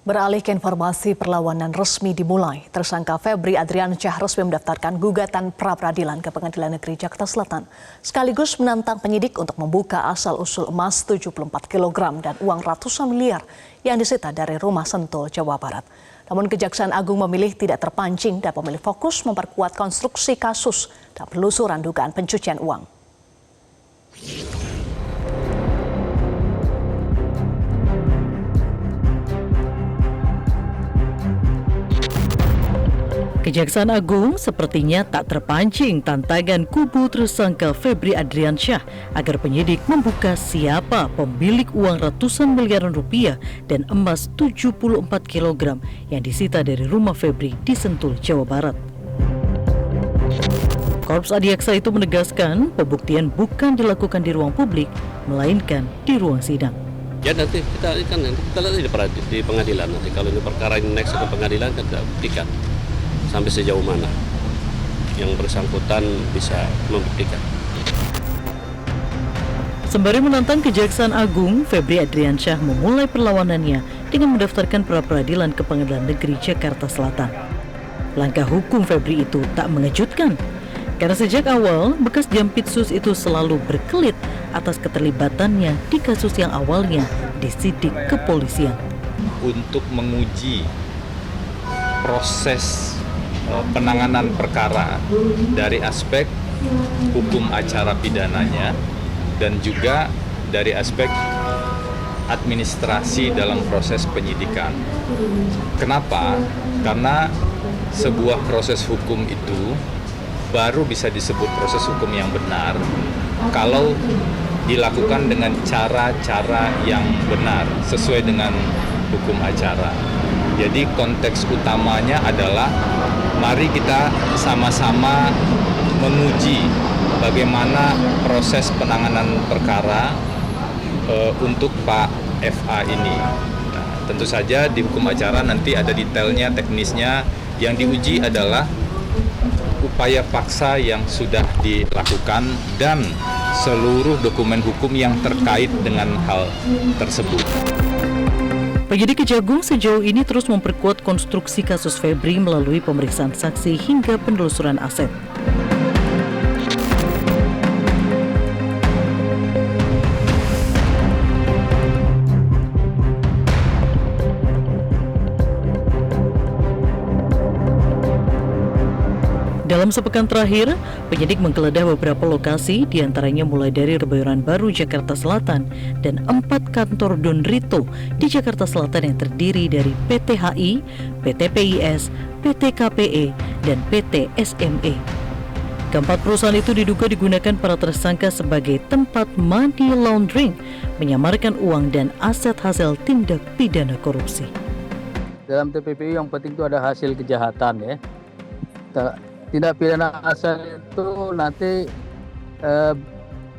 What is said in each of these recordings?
Beralih ke informasi perlawanan resmi dimulai. Tersangka Febri Adriansyah resmi mendaftarkan gugatan pra-peradilan ke Pengadilan Negeri Jakarta Selatan. Sekaligus menantang penyidik untuk membuka asal-usul emas 74 kg dan uang ratusan miliar yang disita dari rumah Sentul, Jawa Barat. Namun Kejaksaan Agung memilih tidak terpancing dan memilih fokus memperkuat konstruksi kasus dan penelusuran dugaan pencucian uang. Kejaksaan Agung sepertinya tak terpancing tantangan kubu tersangka Febri Adriansyah agar penyidik membuka siapa pemilik uang ratusan miliaran rupiah dan emas 74 kg yang disita dari rumah Febri di Sentul, Jawa Barat. Korps Adiaksa itu menegaskan pembuktian bukan dilakukan di ruang publik, melainkan di ruang sidang. Ya nanti kita lihat di pengadilan nanti kalau ini perkara ini next ke pengadilan kita buktikan sampai sejauh mana yang bersangkutan bisa membuktikan. Sembari menantang Kejaksaan Agung, Febri Adriansyah memulai perlawanannya dengan mendaftarkan pra-peradilan ke Pengadilan Negeri Jakarta Selatan. Langkah hukum Febri itu tak mengejutkan, karena sejak awal bekas Jampitsus itu selalu berkelit atas keterlibatannya di kasus yang awalnya disidik kepolisian. Untuk menguji proses penanganan perkara dari aspek hukum acara pidananya dan juga dari aspek administrasi dalam proses penyidikan. Kenapa? Karena sebuah proses hukum itu baru bisa disebut proses hukum yang benar kalau dilakukan dengan cara-cara yang benar sesuai dengan hukum acara. Jadi konteks utamanya adalah mari kita sama-sama menguji bagaimana proses penanganan perkara untuk Pak FA ini. Nah, tentu saja di hukum acara nanti ada detailnya, teknisnya. Yang diuji adalah upaya paksa yang sudah dilakukan dan seluruh dokumen hukum yang terkait dengan hal tersebut. Penyidik Kejagung sejauh ini terus memperkuat konstruksi kasus Febri melalui pemeriksaan saksi hingga penelusuran aset. Dalam sepekan terakhir, penyidik menggeledah beberapa lokasi, diantaranya mulai dari Kebayoran Baru, Jakarta Selatan, dan 4 kantor Don Rito di Jakarta Selatan yang terdiri dari PT HI, PT PIS, PT KPE, dan PT SME. Keempat perusahaan itu diduga digunakan para tersangka sebagai tempat money laundering, menyamarkan uang dan aset hasil tindak pidana korupsi. Dalam TPPU yang penting itu ada hasil kejahatan ya. Tindak pidana asal itu nanti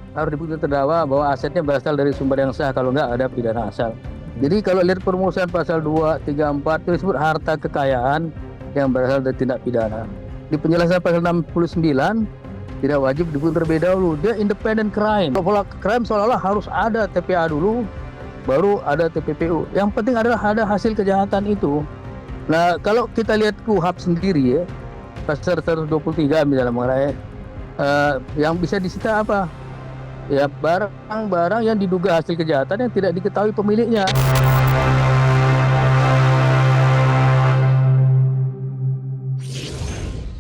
harus dibuktikan terdakwa bahwa asetnya berasal dari sumber yang sah, kalau enggak ada pidana asal. Jadi kalau lihat perumusan pasal 2, 3, 4 itu disebut harta kekayaan yang berasal dari tindak pidana. Di penjelasan pasal 69 tidak wajib dibuktikan terlebih dahulu. Dia independent crime. Kalau crime seolah-olah harus ada TPA dulu baru ada TPPU. Yang penting adalah ada hasil kejahatan itu. Nah, kalau kita lihat KUHP sendiri ya, pasal 123 misalnya mengenai yang bisa disita apa? Ya barang-barang yang diduga hasil kejahatan yang tidak diketahui pemiliknya.